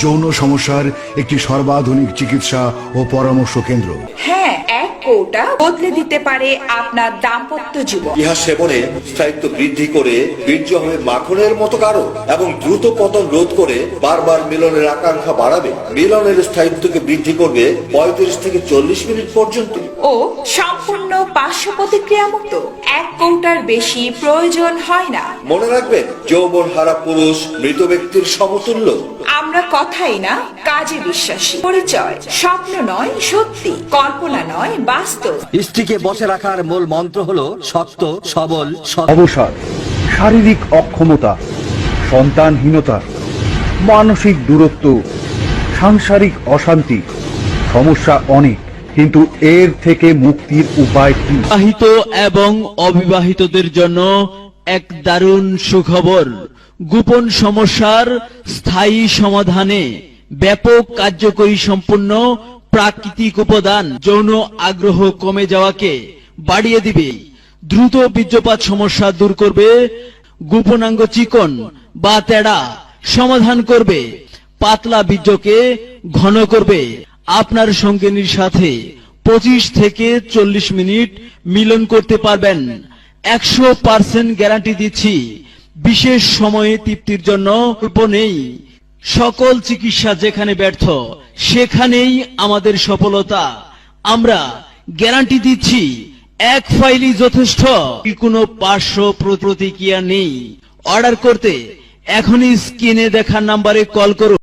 যৌন সমস্যার একটি সর্বাধুনিক চিকিৎসা ও পরামর্শ কেন্দ্র। হ্যাঁ, এক কৌটা বদলে দিতে পারে আপনার দাম্পত্য জীবন। ইহা সেবনে স্থায়িত্ব বৃদ্ধি করে বীর্য হবে মাখনের মতো গাঢ় এবং দ্রুত পতন রোধ করে বারবার মিলনের আকাঙ্ক্ষা বাড়াবে। মিলনের স্থায়িত্বকে বৃদ্ধি করবে 35 থেকে 40 মিনিট পর্যন্ত ও সম্পূর্ণ পার্শ্ব প্রতিক্রিয়া মুক্ত। এক কৌটার বেশি প্রয়োজন হয় না। মনে রাখবেন, যৌবন হারা পুরুষ মৃত ব্যক্তির সমতুল্য। আমরা কথাই না কাজে বিশ্বাসী। পরিচয় স্বপ্ন নয় সত্যি, কল্পনা নয় বাস্তব। স্ত্রীকে বসে রাখার মূল মন্ত্র হলো শক্ত, সবল, অবসাদ, শারীরিক অক্ষমতা, সন্তানহীনতা, মানসিক দূরত্ব, সাংসারিক অশান্তি, সমস্যা অনেক, কিন্তু এর থেকে মুক্তির উপায় কি? বিবাহিত এবং অবিবাহিতদের জন্য এক দারুণ সুখবর। গোপন সমস্যার স্থায়ী সমাধানে ব্যাপক কার্যকরী সম্পূর্ণ প্রাকৃতিক উপাদান যৌন আগ্রহ কমে যাওয়াকে বাড়িয়ে দিবে, দ্রুত বীর্যপাত সমস্যা দূর করবে, গোপনাঙ্গ চিকন বা তেড়া সমাধান করবে, পাতলা বীর্যকে ঘন করবে। আপনার সঙ্গিনীর সাথে 25 থেকে 40 মিনিট মিলন করতে পারবেন। 100% গ্যারান্টি দিচ্ছি। বিশেষ সময়ে তৃপ্তির জন্য বিকল্প নেই। সকল চিকিৎসা যেখানে ব্যর্থ সেখানেই আমাদের সফলতা। আমরা গ্যারান্টি দিচ্ছি এক ফাইলই যথেষ্ট, কোনো পার্শ্ব প্রতিক্রিয়া নেই। অর্ডার করতে এখনই স্ক্রিনে দেখা নাম্বারে কল করুন।